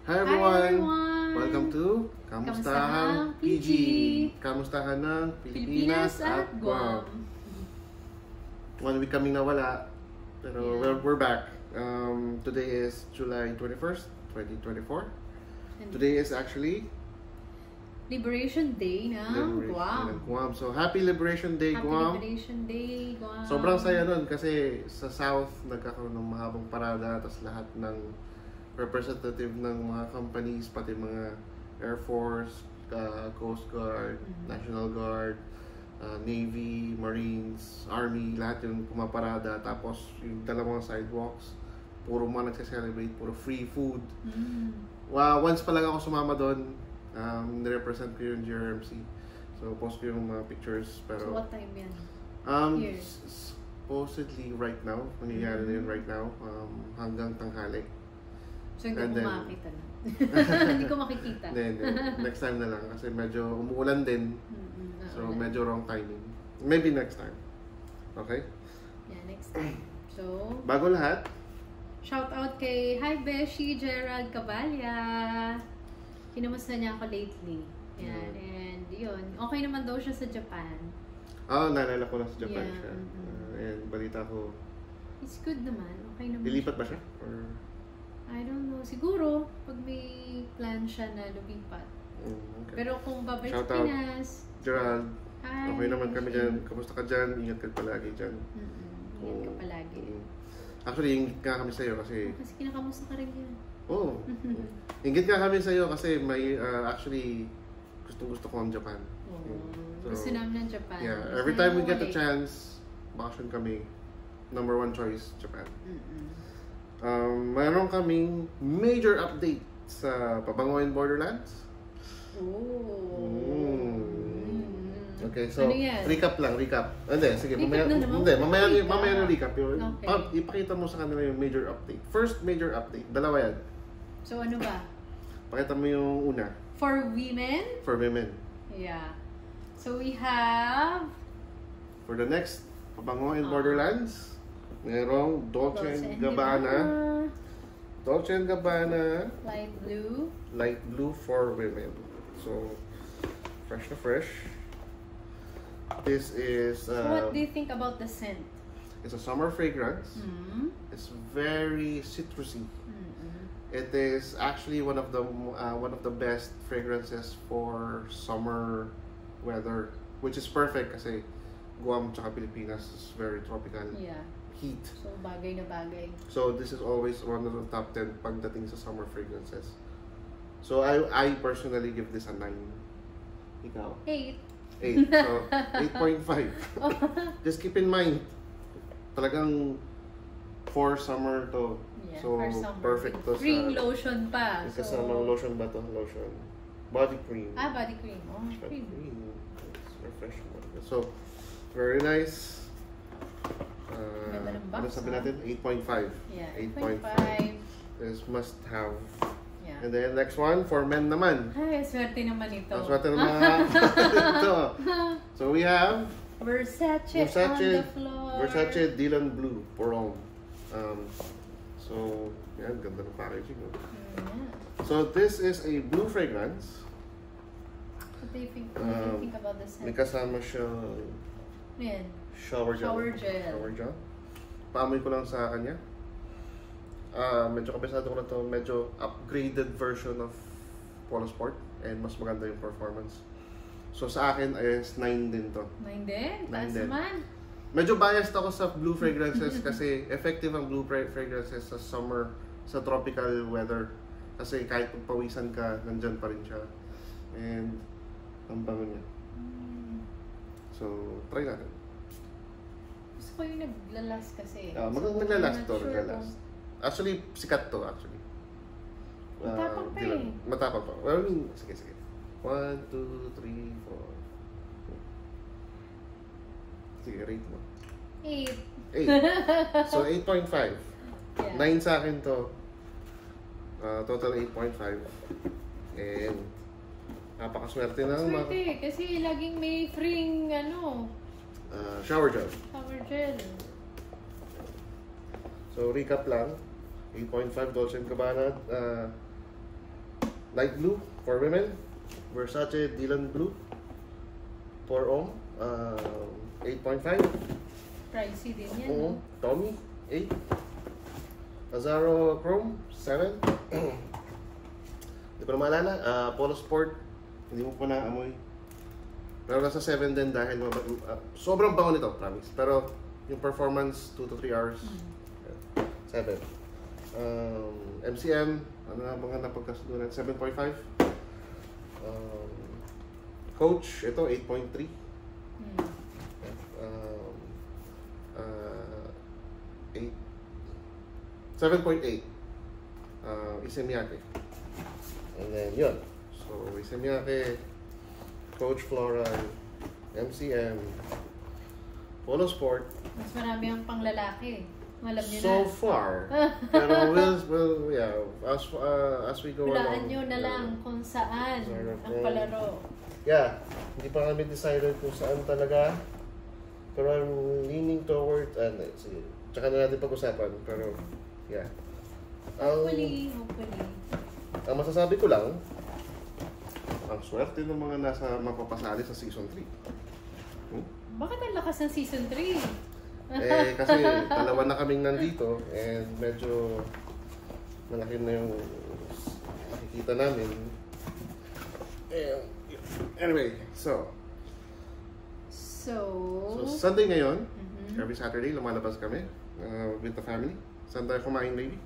Hi everyone! Welcome to Kamustahang PG! Kamustahan ng Pilipinas at Guam. 1 week kaming nawala, pero we're back. Today is July 21st, 2024. And today is actually Liberation Day ng Guam. So happy Liberation Day, Guam! Happy Liberation Day, Guam! Sobrang saya nun kasi sa South nagkakaroon ng mahabang parada, tapos lahat ng representative ng mga companies, pati mga Air Force, Coast Guard, National Guard, Navy, Marines, Army, lahat yung pumaparada. Tapos yung dalawang sidewalks, puro mga nagse-celebrate, puro free food. Once pa lang ako sumama doon, nirepresent ko yung GRMC. So post ko yung mga pictures. Pero, so what time yan? Here? Supposedly right now, nangyayari na yun right now, hanggang tanghali. So hindi ko makakita na. Hindi ko makikita. Then, next time na lang kasi medyo umuulan din. So medyo wrong timing. Maybe next time. Okay? Yeah, next time. So, bago lahat, shout out kay Hi Beshi Gerald Cabalya. Kinamusta niya ako lately. Yan. And yun, okay naman daw siya sa Japan. naalala ko na sa Japan siya. And balita ko. It's good naman. Okay naman. Lilipat ba siya? Or I don't know. Siguro, pag may plan siya na lumipat. okay. Pero kung babalik shout sa Pinas, Gerald, hi, okay naman kami dyan. Kamusta ka dyan? Ingat ka palagi dyan. Ingat ka palagi. Actually, ingit nga kami sa'yo kasi... Kasi kinakamusta ka rin yan. Oo. Ingit nga kami sa'yo kasi may actually gusto ko ang Japan. So, gusto namin ng Japan. Yeah, every time we get a chance, bakasyon kami. Number 1 choice, Japan. Mayroon kaming major update sa Pabangoyan Borderlands. Okay, so ano yan? recap. Hindi, sige, mamaya yung recap. Okay. Ipakita mo sa kanila yung major update. First major update, dalawa yan. So ano ba? Pakita mo yung una. For women? For women. Yeah. So we have... For the next Pabangoyan Borderlands, mayroong Dolce & Gabbana. Dolce & Gabbana. Light blue. Light blue for women. So, fresh na fresh. This is... so what do you think about the scent? It's a summer fragrance. It's very citrusy. It is actually one of the best fragrances for summer weather, which is perfect kasi Guam tsaka Pilipinas is very tropical. Yeah. Heat. So bagay na bagay. So this is always one of the top 10 pagdating sa summer fragrances. So I personally give this a 9. Ikaw? 8. 8. So 8.5. Just keep in mind, talagang for summer to. Yeah, so for summer. perfect to Cream sa lotion pa. kasamang lotion ba to? Lotion. Body cream. Body cream. Oh, Body cream. It's refreshing. So very nice. Ano sabi natin? 8.5. Yeah, 8.5 is must have. Yeah. And then next one, for men naman. Ay, swerte naman ito. Ang swerte naman. Ito. So we have Versace on the floor. Versace Dylan Blue Porong. So, yan, ganda ng packaging. So this is a blue fragrance. What do you think about the scent? May kasama siya Yan. shower gel. Shower gel. Paamoy ko lang sa kanya. Medyo kabisado ko na to. Medyo upgraded version of Polo Sport. And mas maganda yung performance. So sa akin, is 9 din to. 9 din? 9 Taas din. naman. Medyo biased ako sa blue fragrances kasi effective ang blue fragrances sa summer, sa tropical weather. Kasi kahit pagpawisan ka, nandyan pa rin siya. And ang bango niya. So, try natin. Gusto ko yung naglalas kasi. Naglalas to, naglalas. Actually, sikat to actually. Matapang pa eh. Matapang pa. Well, I mean, sige. 1, 2, 3, 4. Sige, rate mo. 8. 8. So, 8.5. Yeah. 9 sa akin to. Total 8.5. And napakaswerte na. Swerte, kasi laging may free shower gel. Shower gel. So, recap lang. 8.5 Dolce & Gabbana light blue for women. Versace Dylan Blue. 4 ohm. 8.5. Pricey din yan, no? Tommy, 8. Azaro Chrome, 7. Hindi ko na maalala. Polo Sport, hindi mo pa naamoy. Pero nasa 7 din dahil sobrang bango nito, promise. Pero yung performance, 2 to 3 hours. 7. MCM, ano na mga napagkasudunan? 7.5. Coach, ito 8.3. 7.8. Issey Miyake. And then yun. So Issey Miyake, Coach Floral, MCM, Polo Sport. Mas marami ang panglalaki. Alam niyo So na. far. Pero we'll yeah, as we go Hulaan along. nyo na lang kung saan ang palaro. Yeah, hindi pa kami decided kung saan talaga. Pero I'm leaning toward, sige, tsaka na natin pag-usapan. Pero, yeah. Hopefully. Ang masasabi ko lang, ang swerte ng mga nasa mapapasali sa Season 3. Bakit ang lakas ng Season 3? Kasi dalawa na kaming nandito and medyo malaki na yung nakikita namin. Anyway, so Sunday ngayon, every Saturday lumalabas kami with the family. Saan tayo kumain, baby?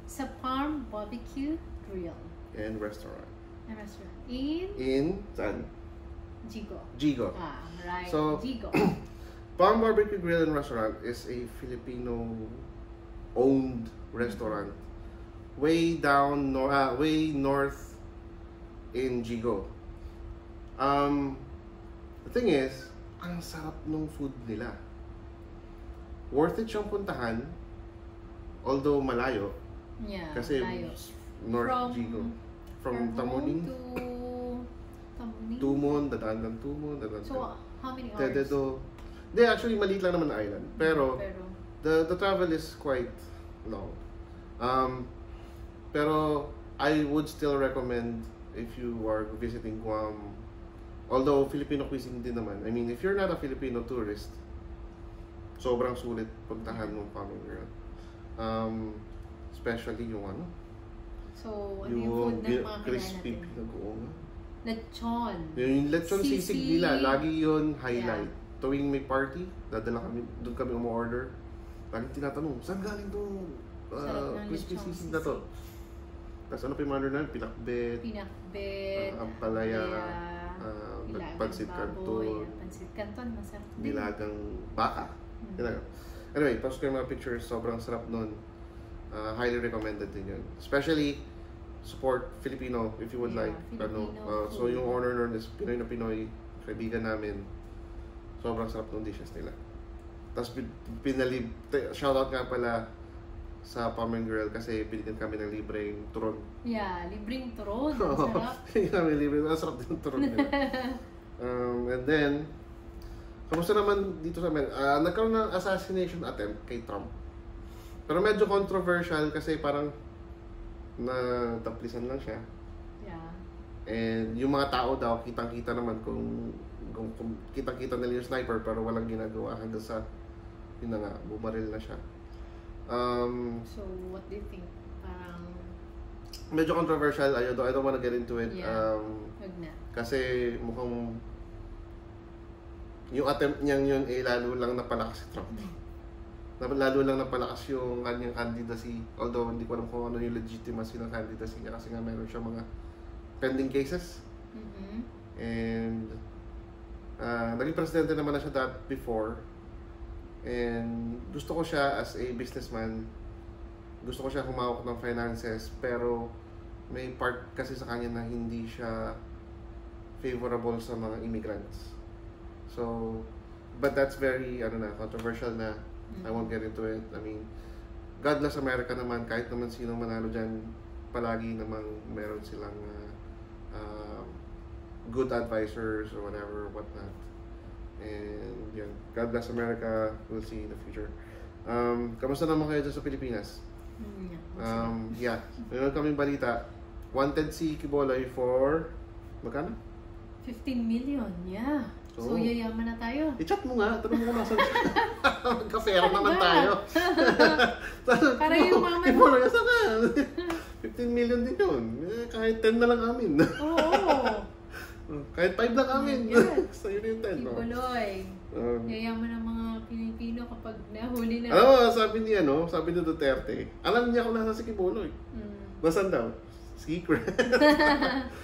Sa Palm Barbecue Grill And restaurant. na restaurant. In saan? Jigo. Jigo. Right. So, Jigo. Palm Barbecue Grill and Restaurant is a Filipino-owned restaurant way north in Jigo. The thing is, ang sarap ng food nila. Worth it siyang puntahan, although malayo. Yeah, Kasi malayo. North Jigo. From Tamuning, Tumon, dadaan ng Tumon, dadaan So, how many hours? Tededo. Hindi, actually, maliit lang naman na island. Pero the travel is quite long. Pero I would still recommend if you are visiting Guam, although Filipino cuisine din naman. I mean, if you're not a Filipino tourist, sobrang sulit puntahan ng Palm Grill. Especially yung ano? So, ano yung food ng mga crispy natin? pinag-uunga. Lechon. Yung lechon sisig nila, lagi yun highlight. Yeah. Tuwing may party, doon kami umu-order. Lagi tinatanong, saan galing itong crispy sisig na to? Tapos ano pa yung mga na, pinakbet, ampalaya, pansit canton, masarap din. nilagang baka. Anyway, post ko yung mga pictures, sobrang sarap nun. Highly recommended din yun. Especially, support Filipino if you would like. So yung owner nun is Pinoy na Pinoy, kaibigan namin. Sobrang sarap ng dishes nila. Tapos shoutout nga pala sa Palm Grill kasi binigyan kami ng libreng turon. Yeah, libreng turon. Ang sarap. Binigyan kami libreng, ang sarap din ng turon nila. And then, kamusta naman dito sa amin? Nagkaroon ng assassination attempt kay Trump. Pero medyo controversial kasi parang nataplisan lang siya. Yeah. And yung mga tao daw, kitang-kita naman kung kitang-kita nila yung sniper pero walang ginagawa hanggang sa yun na nga, bumaril na siya. So, what do you think? Parang medyo controversial. I don't wanna get into it. Yeah. Wag na. Kasi mukhang yung attempt niyang yun lalo lang napalakas si Trump. Lalo lang napalakas yung kanyang candidacy. Although hindi ko alam kung ano yung legitimacy ng candidacy niya kasi nga meron siya mga pending cases. And naging presidente naman na siya before. And gusto ko siya as a businessman. Gusto ko siya humawak ng finances. Pero may part kasi sa kanya na hindi siya favorable sa mga immigrants. So, but that's very, controversial na. I won't get into it. I mean, God bless America naman. Kahit naman sino manalo dyan, palagi namang meron silang good advisors or whatever, whatnot. And yun, God bless America. We'll see in the future. Kamusta naman kayo dyan sa Pilipinas? Yeah, meron kaming balita. wanted si Quiboloy for magkano? 15 million, yeah. So, yayaman na tayo. I-chat mo nga, tanong mo kung nasan siya. Magka-pera naman tayo. Para yung mama mo. Quiboloy, saan ka? 15 million din yun. Kahit 10 na lang amin. Oo. Kahit 5 lang amin. Sa'yo na yung 10. Quiboloy. Yayaman ng mga Pilipino kapag nahuli na. Sabi ni Duterte, alam niya kung nasa si Quiboloy. Nasaan daw? Secret.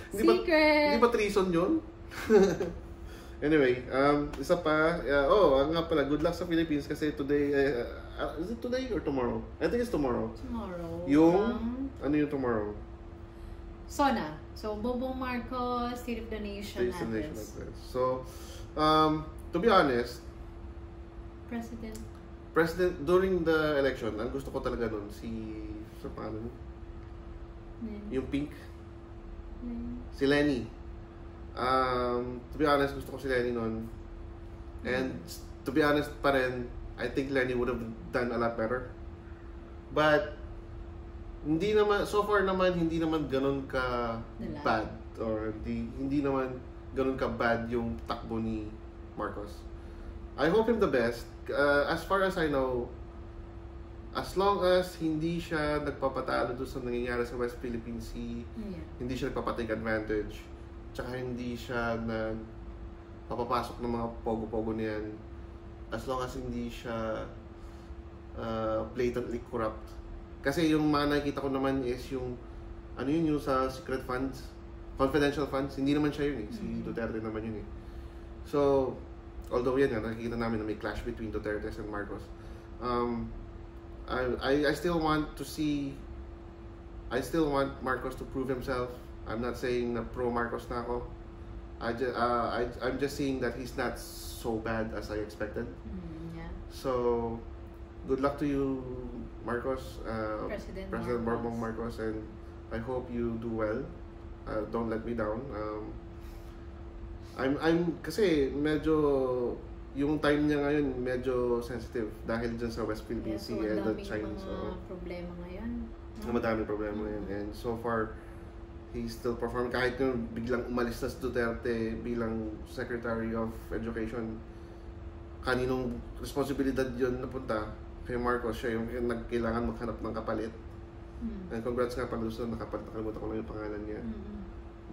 Secret. Hindi ba treason yun? Anyway, isa pa, nga pala, good luck sa Philippines kasi today, is it today or tomorrow? I think it's tomorrow. Tomorrow. Ano yung tomorrow? SONA. So, Bongbong Marcos, State of the Nation address. So, to be honest, President, during the election, ang gusto ko talaga nun, sa pangalan, yung pink, si Lenny. To be honest, gusto ko si Lenny nun. And to be honest pa rin, I think Lenny would have done a lot better. But, hindi naman, so far naman, hindi naman ganun ka bad. Or hindi naman ganun ka bad yung takbo ni Marcos. I hope him the best. As far as I know, as long as hindi siya nagpapatalo doon sa nangyayari sa West Philippine Sea, hindi siya nagpapatake advantage, tsaka hindi siya papapasok ng mga pogo-pogo niyan, as long as hindi siya blatantly corrupt. Kasi yung mga nakikita ko naman is yung yung sa secret funds, confidential funds, hindi naman siya yun si Duterte naman yun So, although yan nga, nakikita namin na may clash between Duterte and Marcos. I still want Marcos to prove himself. I'm not saying na pro Marcos na ako. I'm just saying that he's not so bad as I expected. So, good luck to you, Marcos, President Bongbong Marcos, and I hope you do well. Don't let me down. Kasi medyo yung time niya ngayon medyo sensitive dahil dyan sa West Philippine Sea and the Chinese. Problema ngayon. Madaming problema ngayon. And so far, he's still performing. Kahit yung biglang umalis na si Duterte bilang Secretary of Education, kaninong responsibilidad yun napunta kay Marcos. Siya yung kailangan maghanap ng kapalit. And congrats nga pala doon nakapalit. Nakalimutan ko lang yung pangalan niya.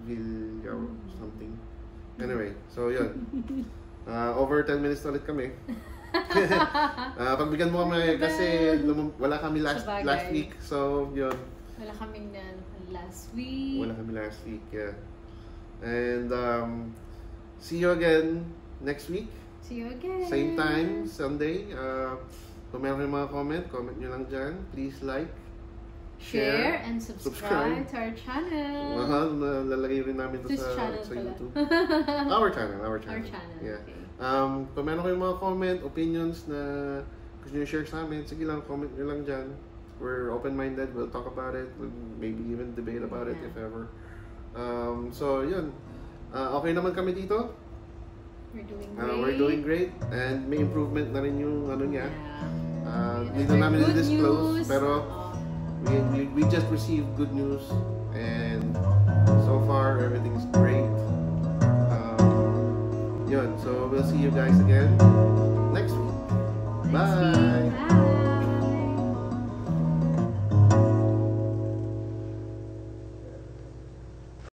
Villar something. Anyway, so yun. Over 10 minutes na ulit kami. Pagbigyan mo kami kasi wala kami last week. So, yun. Wala kami last week. Yeah. And see you again next week. See you again. Same time, Sunday. Kung meron kayong mga comment nyo lang dyan. Please like, share and subscribe to our channel. Lalagay rin namin ito sa YouTube. Our channel. Yeah. Okay. Kung meron kayong mga comment, opinions na gusto nyo share sa amin, sige lang, comment nyo lang dyan. We're open-minded, we'll talk about it, we'll maybe even debate about it if ever. So, yun. Okay naman kami dito. We're doing great. And may improvement na rin yung niya. Dito namin i-disclose, pero we just received good news, and so far everything is great. Yun, so we'll see you guys again next week. Bye!